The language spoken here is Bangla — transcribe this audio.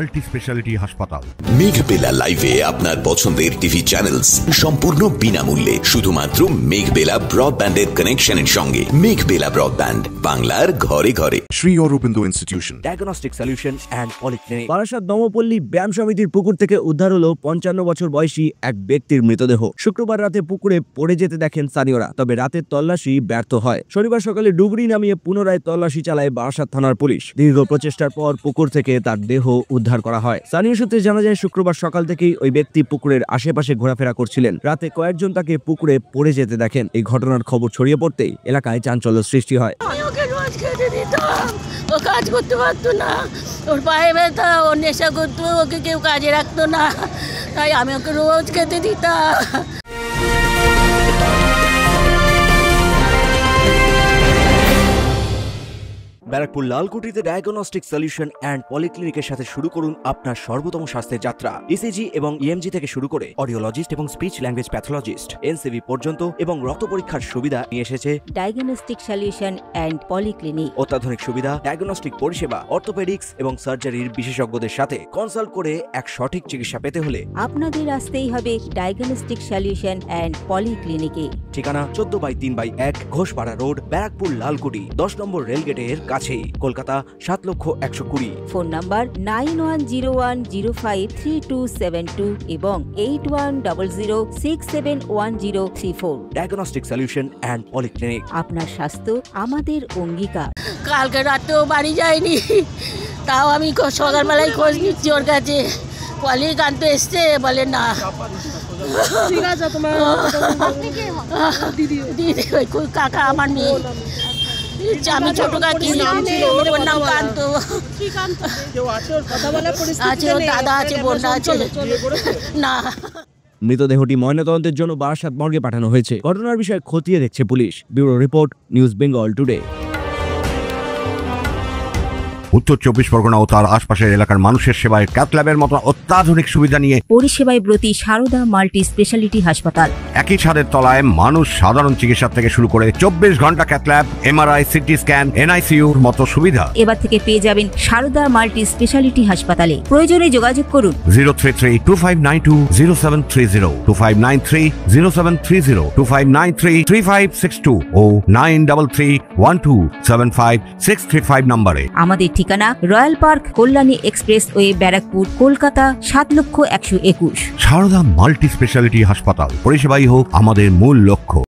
মাল্টি স্পেশালিটি হাসপাতাল। মেঘবেলা লাইভে আপনার পছন্দের টিভি চ্যানেলস সম্পূর্ণ বিনামূল্যে শুধুমাত্র মেঘবেলা ব্রডব্যান্ডের কানেকশনের সঙ্গে। মেঘবেলা ব্রডব্যান্ড, বাংলার ঘরে ঘরে। Sri Aurobindo Institution, diagnostic solution and polyclinic. Barasat Nabapalli ব্যায়াম সমিতির পুকুর থেকে উদ্ধার হলো 55 বছর বয়সী এক ব্যক্তির মৃতদেহ। শুক্রবার রাতে পুকুরে পড়ে যেতে দেখেন স্থানীয়রা, তবে রাতের তল্লাশি ব্যর্থ হয়। শনিবার সকালে ডুবুরি নামিয়ে পুনরায় তল্লাশি চালায় বারাসাত থানার পুলিশ। দীর্ঘ প্রচেষ্টার পর পুকুর থেকে তার দেহ উদ্ধার করা হয়। স্থানীয় সূত্রে জানা যায়, শুক্রবার সকাল থেকেই ওই ব্যক্তি পুকুরের আশেপাশে ঘোরাফেরা করছিলেন। রাতে কয়েকজন তাকে পুকুরে পড়ে যেতে দেখেন। এই ঘটনার খবর ছড়িয়ে পড়তেই এলাকায় চাঞ্চল্য সৃষ্টি হয়। ও কাজ করতে পারতো না, ওর পায়ে ব্যথা, ও নেশা করতো, ওকে কেউ কাজে রাখতো না, তাই আমি ওকে রোজ খেতে দিতাম। ব্যারাকপুর লালকুটিতে ডায়াগনস্টিক সলিউশন অ্যান্ড পলিক্লিনিকের সাথে শুরু করুন আপনার সর্বোত্তম স্বাস্থ্যের যাত্রা। ইসিজি এবং ইএমজি থেকে শুরু করে অডিওলজিস্ট এবং স্পিচ ল্যাঙ্গুয়েজ প্যাথোলজিস্ট, এনসিভি পর্যন্ত এবং রক্ত পরীক্ষার সুবিধা নিয়ে এসেছে ডায়াগনস্টিক সলিউশন অ্যান্ড পলিক্লিনিক। অত্যাধুনিক সুবিধা, ডায়াগনস্টিক পরিষেবা, অর্থোপেডিক্স এবং সার্জারির বিশেষজ্ঞদের সাথে কনসাল্ট করে এক সঠিক চিকিৎসা পেতে হলে আপনাদের আসতেই হবে ডায়াগনস্টিক সলিউশন অ্যান্ড পলিক্লিনিকে। ঠিকানা 14/3/1 ঘোষপাড়া রোড, ব্যারাকপুর লালকুটি, 10 নম্বর রেলগেটের কাছেই, কলকাতা 7,20,020। ফোন নাম্বার 9101053272 এবং 8100671034। Diagnostic solution and polyclinic. আপনার স্বাস্থ্য আমাদের অঙ্গীকার। কালকে রাতেও বাড়ি যায়নি, তাও আমি সকালবেলায় খোঁজ নিচ্ছি ওর কাছে। পলিক আনতে এসছে, বলে না। ঠিক আছে, তোমার দিদি কাকা আমার মেয়ে, আমি ছোট কাকি, ওর নাম কান্ত আছে, ওর দাদা আছে, বোন আছে না। মৃতদেহটি ময়নাতদন্তের জন্য বারাসাত মর্গে পাঠানো হয়েছে। ঘটনার বিষয়ে খতিয়ে দেখছে police. Bureau report, news Bengal today. উত্তর 24 পরগনা ও তার আশপাশের এলাকার মানুষের সেবায় ক্যাথ ল্যাবের মতো অত্যাধুনিক সুবিধা নিয়ে পরিষেবায় ব্রতী সারদা মাল্টি স্পেশালিটি হাসপাতাল। একই ছাদের তলায় মানুষ সাধারণ চিকিৎসা থেকে শুরু করে 24 ঘন্টা cath lab, MRI, CT scan, এনআইসিইউর মতো সুবিধা এবার থেকে পেয়ে যাবেন সারদা মাল্টি স্পেশালিটি হাসপাতালে। প্রয়োজনে যোগাযোগ করুন 033-2592-0730, 2593-0730, 2593-3562 ও 9331275635 নম্বরে। আমাদের ঠিকানা Royal Park, Kalyani Expressway, Barrackpore, Kolkata 7,01,21। Sarada multi speciality হাসপাতাল, পরিষেবাই হোক আমাদের মূল লক্ষ্য।